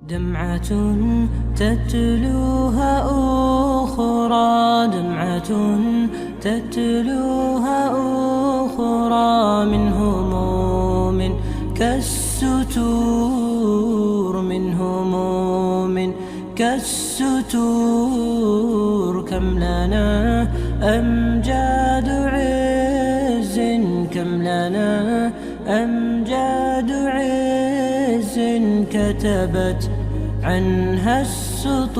دمعة تتلوها أخرى، دمعة تتلوها أخرى، من هموم كالستور، من هموم كالستور. كم لنا أمجاد عز، كم لنا أمجاد عز، كتبت عنها السطور.